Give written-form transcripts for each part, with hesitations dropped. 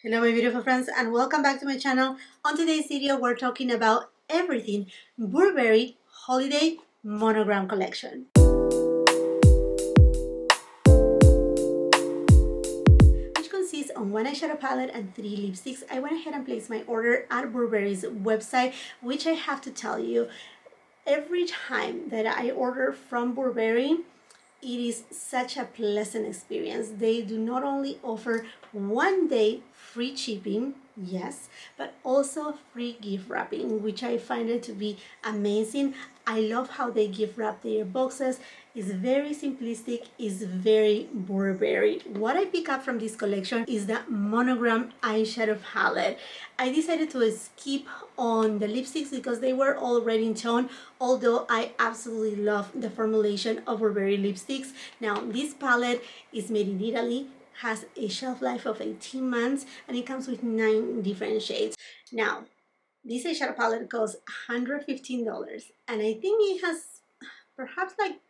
Hello my beautiful friends and welcome back to my channel. On today's video we're talking about everything Burberry Holiday Monogram Collection. Which consists of one eyeshadow palette and 3 lipsticks. I went ahead and placed my order at Burberry's website, which I have to tell you, every time that I order from Burberry, it is such a pleasant experience. They do not only offer 1 day free shipping, yes, but also free gift wrapping, which I find it to be amazing. I love how they gift wrap their boxes. It's very simplistic, it's very Burberry. What I pick up from this collection is the Monogram eyeshadow palette. I decided to skip on the lipsticks because they were all red in tone, although I absolutely love the formulation of Burberry lipsticks. Now, this palette is made in Italy, has a shelf life of 18 months, and it comes with 9 different shades. Now, this eyeshadow palette costs $115, and I think it has perhaps like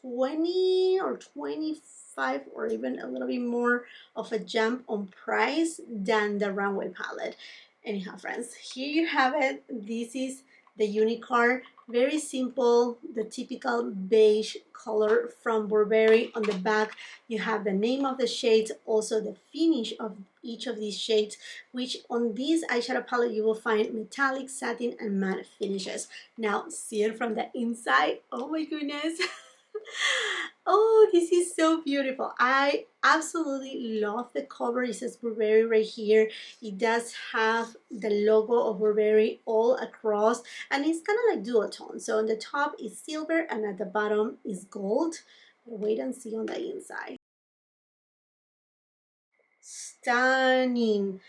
20 or 25 or even a little bit more of a jump on price than the runway palette. Anyhow, friends, here you have it. This is the unicorn, very simple, the typical beige color from Burberry. On the back you have the name of the shades, also the finish of each of these shades, which on this eyeshadow palette you will find metallic, satin and matte finishes. Now see it from the inside. Oh my goodness. Oh, this is so beautiful. I absolutely love the cover. It says Burberry right here. It does have the logo of Burberry all across, and it's kind of like duotone. So on the top is silver and at the bottom is gold. Wait and see on the inside. Stunning.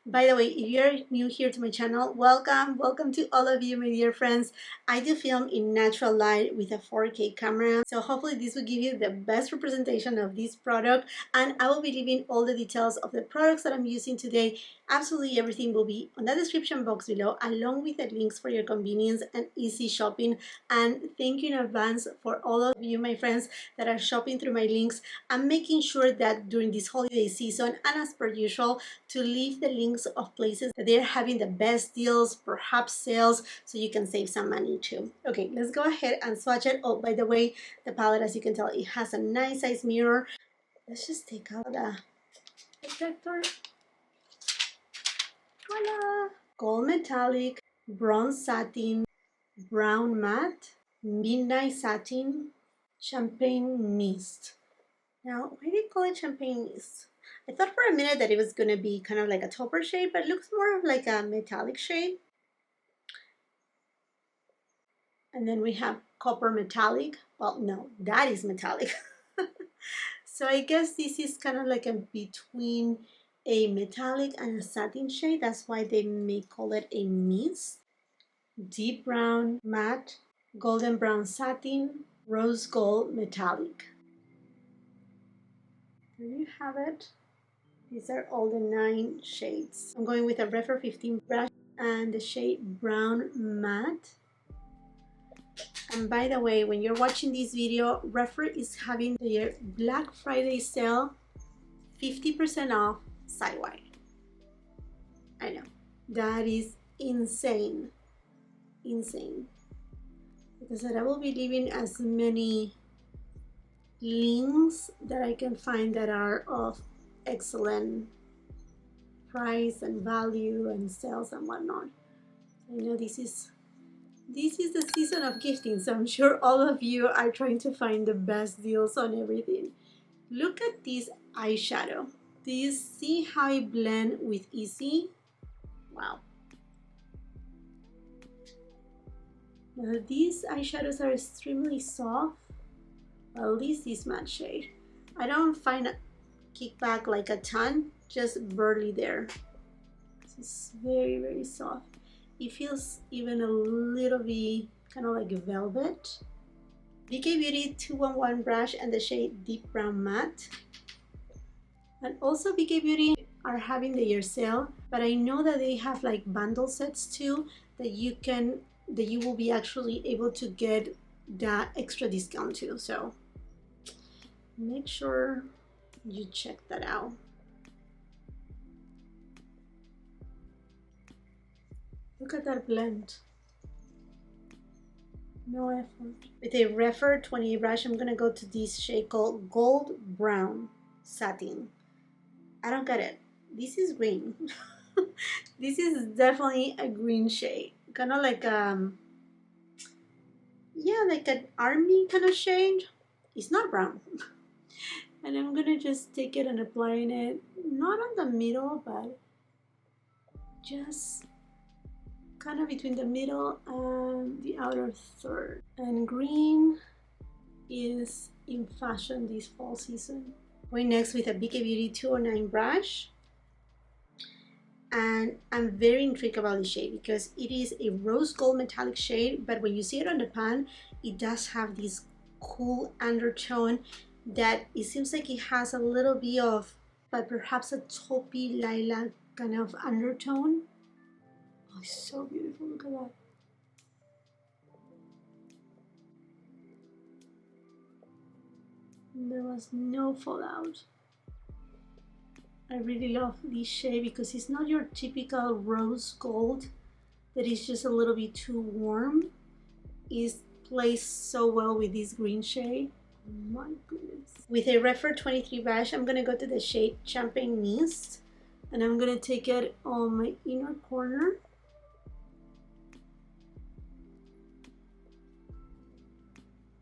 By the way, if you're new here to my channel, welcome to all of you, my dear friends. I do film in natural light with a 4K camera, so hopefully this will give you the best representation of this product, and I will be leaving all the details of the products that I'm using today. Absolutely everything will be on the description box below, along with the links for your convenience and easy shopping. And thank you in advance for all of you, my friends, that are shopping through my links. I'm making sure that during this holiday season, and as per usual, to leave the links of places that they're having the best deals, perhaps sales, so you can save some money too. Okay, let's go ahead and swatch it. Oh, by the way, the palette, as you can tell, it has a nice size mirror. Let's just take out the protector. Voila! Gold metallic, bronze satin, brown matte, midnight satin, champagne mist. Now, why do they call it champagne mist? I thought for a minute that it was going to be kind of like a taupe shade, but it looks more of like a metallic shade. And then we have copper metallic. Well, no, that is metallic. So I guess this is kind of like a between a metallic and a satin shade. That's why they may call it a mist. Deep brown matte, golden brown satin, rose gold metallic. There you have it. These are all the 9 shades. I'm going with a Refer 15 brush and the shade brown matte. And by the way, when you're watching this video, Refer is having their Black Friday sale, 50% off site-wide. I know, that is insane. Insane. Because I will be leaving as many links that I can find that are of excellent price and value and sales and whatnot. I know this is the season of gifting, so I'm sure all of you are trying to find the best deals on everything. Look at this eyeshadow. Do you see how it blends with easy? Wow. Now these eyeshadows are extremely soft. Well, at least this matte shade. I don't find a kickback like a ton, just barely there. It's very, very soft. It feels even a little bit kind of like velvet. BK Beauty 211 brush and the shade Deep Brown Matte. And also BK Beauty are having the year sale, but I know that they have like bundle sets too that you will be actually able to get that extra discount too. So make sure you check that out. Look at that blend. No effort. With a Refer 20 brush, I'm gonna go to this shade called Gold Brown Satin. I don't get it. This is green. This is definitely a green shade. Kind of like yeah, like an army kind of shade. It's not brown. And I'm gonna just take it and applying it, not on the middle, but just kind of between the middle and the outer third. And green is in fashion this fall season. Going next with a BK Beauty 209 brush. And I'm very intrigued about this shade because it is a rose gold metallic shade, but when you see it on the pan, it does have this cool undertone that it seems like it has a little bit of, but perhaps a taupey lilac kind of undertone. Oh, it's so beautiful, look at that. There was no fallout. I really love this shade because it's not your typical rose gold that is just a little bit too warm. It plays so well with this green shade. Oh my goodness. With a Refer 23 brush, I'm going to go to the shade Champagne Mist. And I'm going to take it on my inner corner.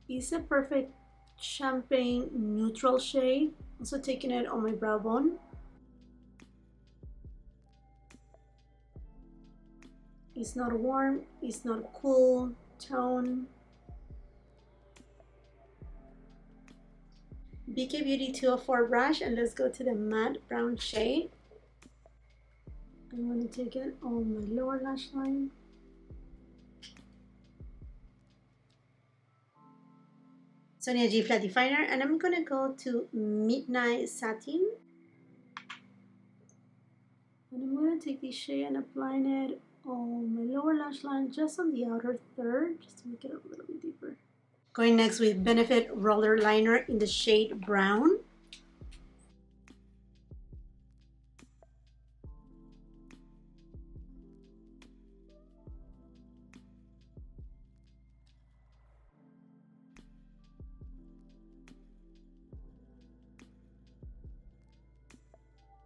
It's a perfect champagne neutral shade. Also taking it on my brow bone. It's not warm, it's not cool tone. BK Beauty 204 brush, and let's go to the matte brown shade. I'm going to take it on my lower lash line. Sonia G Flat Definer, and I'm going to go to Midnight Satin. And I'm going to take this shade and applying it on my lower lash line, just on the outer third, just to make it a little bit deeper. Going next with Benefit Roller Liner in the shade Brown.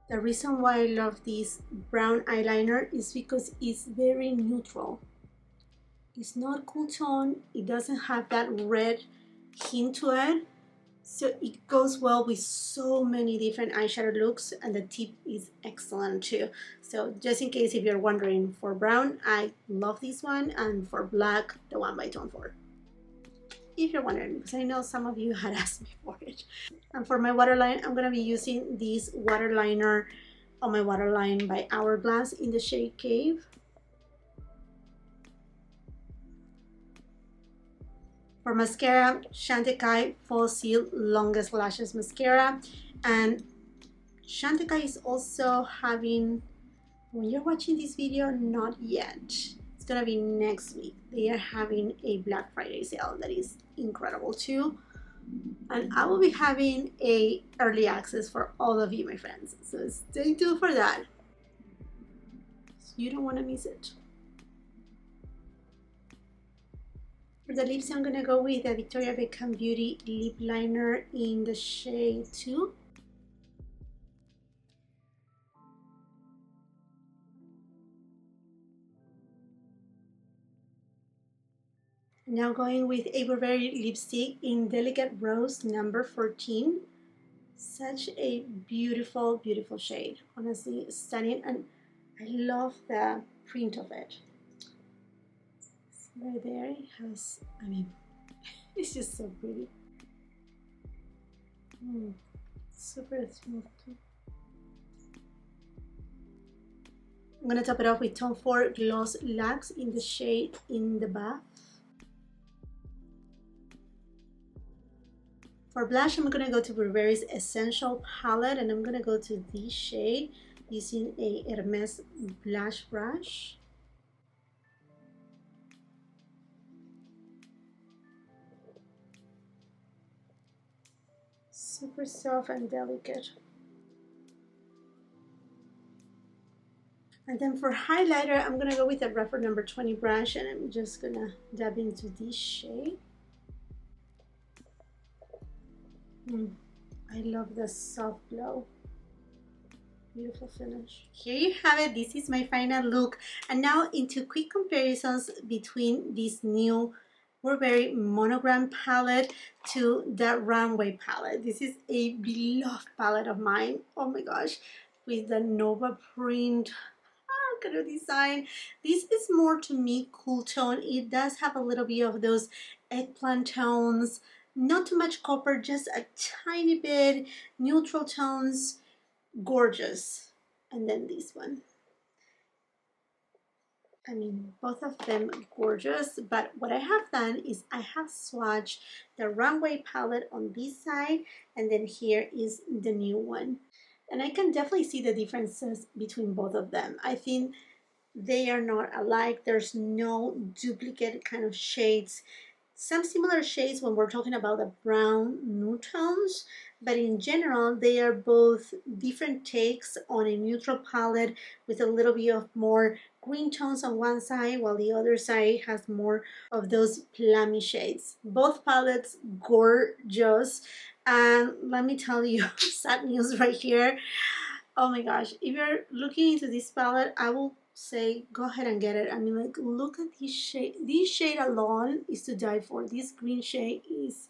The reason why I love this brown eyeliner is because it's very neutral. It's not cool tone, it doesn't have that red hint to it, so it goes well with so many different eyeshadow looks, and the tip is excellent too. So just in case if you're wondering, for brown I love this one, and for black the one by Tone 4. If you're wondering, because I know some of you had asked me for it. And for my waterline, I'm going to be using this waterliner on my waterline by Hourglass in the shade Cave. For mascara, CHANTECAILLE Faux Cils Longest Lashes Mascara. And CHANTECAILLE is also having, when you're watching this video, not yet. It's gonna be next week. They are having a Black Friday sale that is incredible too. And I will be having a early access for all of you, my friends. So stay tuned for that. You don't want to miss it. For the lips, I'm gonna go with the Victoria Beckham Beauty Lip Liner in the shade 2. Now going with a Burberry lipstick in Delicate Rose number 14. Such a beautiful, beautiful shade. Honestly, stunning, and I love the print of it. Right there, it has, I mean, it's just so pretty. Super smooth too. I'm gonna top it off with Tone 4 Gloss Lax in the shade In the Bath. For blush, I'm gonna go to Burberry's Essential Palette, and I'm gonna go to this shade using a Hermes blush brush. Super soft and delicate. And then for highlighter, I'm gonna go with a Refer number 20 brush, and I'm just gonna dab into this shade. I love the soft glow. Beautiful finish. Here you have it. This is my final look. And now into quick comparisons between this new Burberry Monogram palette to the Runway palette. This is a beloved palette of mine. Oh my gosh. With the Nova print kind of design. This is more, to me, cool tone. It does have a little bit of those eggplant tones. Not too much copper, just a tiny bit. Neutral tones. Gorgeous. And then this one, I mean, both of them gorgeous, but what I have done is I have swatched the Runway palette on this side, and then here is the new one. And I can definitely see the differences between both of them. I think they are not alike. There's no duplicate kind of shades. Some similar shades when we're talking about the brown nude tones, but in general they are both different takes on a neutral palette with a little bit of more green tones on one side, while the other side has more of those plummy shades. Both palettes gorgeous, and let me tell you, sad news right here. Oh my gosh, if you're looking into this palette, I will say go ahead and get it. I mean, like, look at this shade. This shade alone is to die for. This green shade is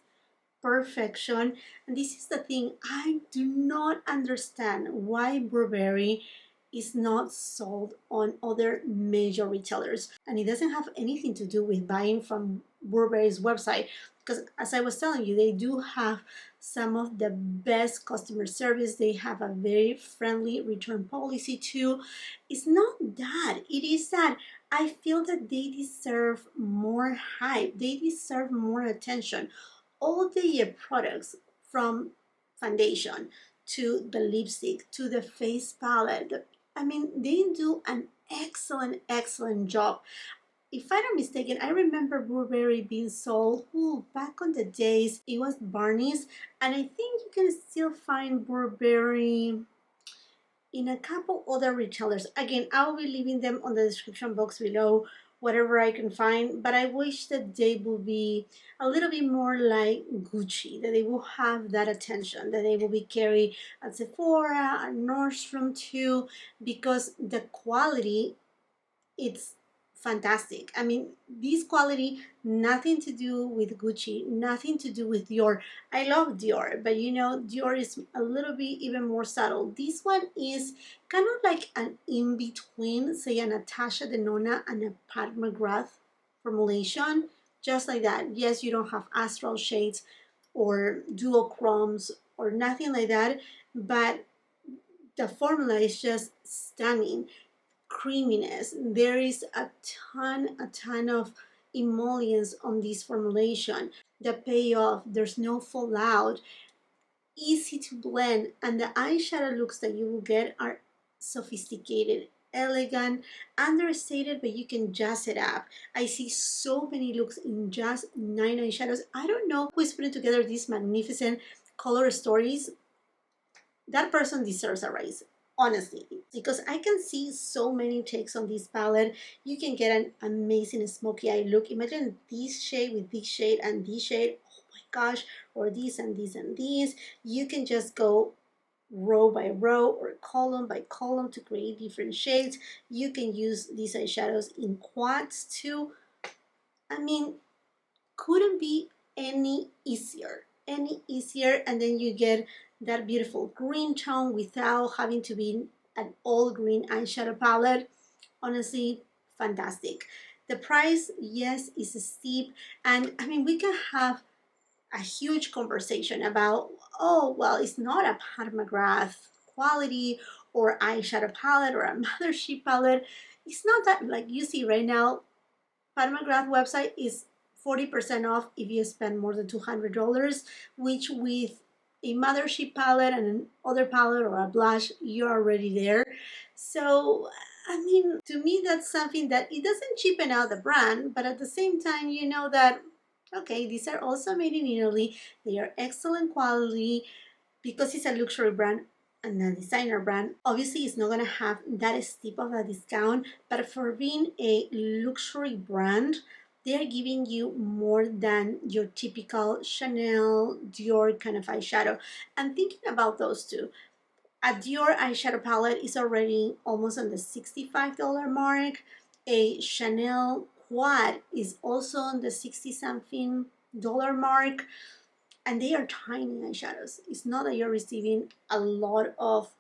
perfection. And this is the thing, I do not understand why Burberry is not sold on other major retailers. And it doesn't have anything to do with buying from Burberry's website, because as I was telling you, they do have some of the best customer service. They have a very friendly return policy too. It's not that, it is that I feel that they deserve more hype. They deserve more attention. All their products, from foundation to the lipstick to the face palette, I mean, they do an excellent job. If I'm not mistaken, I remember Burberry being sold, back on the days, it was Barney's, and I think you can still find Burberry in a couple other retailers. Again, I'll be leaving them on the description box below, whatever I can find, but I wish that they will be a little bit more like Gucci, that they will have that attention, that they will be carried at Sephora, at Nordstrom too, because the quality, it's fantastic. I mean, this quality, nothing to do with Gucci, nothing to do with Dior. I love Dior, but you know, Dior is a little bit even more subtle. This one is kind of like an in-between, say, a Natasha Denona and a Pat McGrath formulation, just like that. Yes, you don't have astral shades or duochromes or nothing like that, but the formula is just stunning. Creaminess. There is a ton of emollients on this formulation. The payoff, there's no fallout, easy to blend, and the eyeshadow looks that you will get are sophisticated, elegant, understated, but you can jazz it up. I see so many looks in just 9 eyeshadows. I don't know who is putting together these magnificent color stories. That person deserves a raise, honestly, because I can see so many takes on this palette. You can get an amazing smoky eye look. Imagine this shade with this shade and this shade, oh my gosh, or this and this and this. You can just go row by row or column by column to create different shades. You can use these eyeshadows in quads too. I mean, couldn't be any easier, and then you get that beautiful green tone without having to be an all green eyeshadow palette. Honestly, fantastic. The price, yes, is steep, and I mean, we can have a huge conversation about, oh well, it's not a Pat McGrath quality or eyeshadow palette or a Mothership palette. It's not that. Like you see right now, Pat McGrath website is 40% off if you spend more than $200, which with a Mothership palette and another palette or a blush, you're already there. So, I mean, to me, that's something that it doesn't cheapen out the brand, but at the same time, you know that, okay, these are also made in Italy. They are excellent quality because it's a luxury brand. and a designer brand, obviously it's not gonna have that steep of a discount, but for being a luxury brand, they are giving you more than your typical Chanel, Dior kind of eyeshadow. And thinking about those two, a Dior eyeshadow palette is already almost on the $65 mark. A Chanel quad is also on the 60 something dollar mark, and they are tiny eyeshadows. It's not that you're receiving a lot of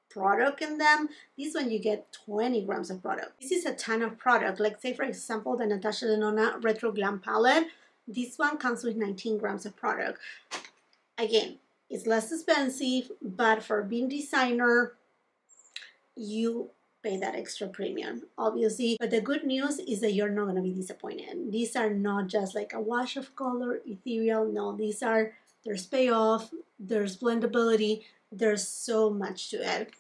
product in them. This one you get 20 grams of product. This is a ton of product. Like say for example the Natasha Denona Retro Glam palette. This one comes with 19 grams of product. Again, it's less expensive, but for being designer, you pay that extra premium, obviously. But the good news is that you're not gonna be disappointed. These are not just like a wash of color, ethereal. No, there's payoff, there's blendability, there's so much to it.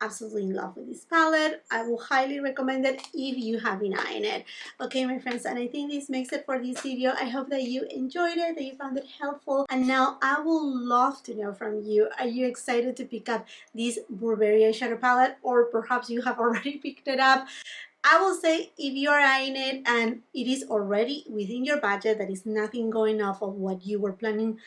Absolutely in love with this palette. I will highly recommend it if you have been eyeing it. Okay, my friends, and I think this makes it for this video. I hope that you enjoyed it, that you found it helpful. And now I would love to know from you, are you excited to pick up this Burberry eyeshadow palette, or perhaps you have already picked it up? I will say if you're eyeing it and it is already within your budget, that is nothing going off of what you were planning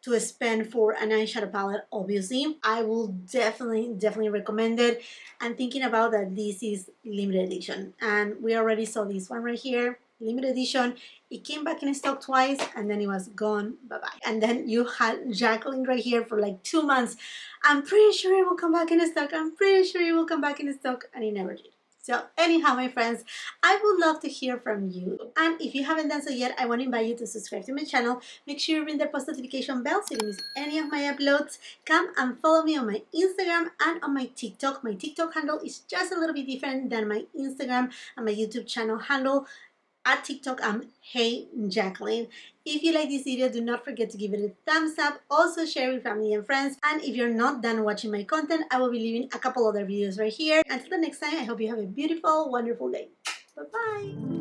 to spend for an eyeshadow palette, obviously, I will definitely recommend it. And thinking about that this is limited edition, and we already saw this one right here, limited edition. It came back in stock twice and then it was gone, bye-bye. And then you had Jacqueline right here for like 2 months. I'm pretty sure it will come back in stock, I'm pretty sure it will come back in stock, and it never did. So anyhow, my friends, I would love to hear from you. And if you haven't done so yet, I want to invite you to subscribe to my channel. Make sure you ring the post notification bell so you don't miss any of my uploads. Come and follow me on my Instagram and on my TikTok. My TikTok handle is just a little bit different than my Instagram and my YouTube channel handle. At TikTok, I'm Hey Jacqueline. If you like this video, do not forget to give it a thumbs up. Also share with family and friends. And if you're not done watching my content, I will be leaving a couple other videos right here. Until the next time, I hope you have a beautiful, wonderful day. Bye-bye.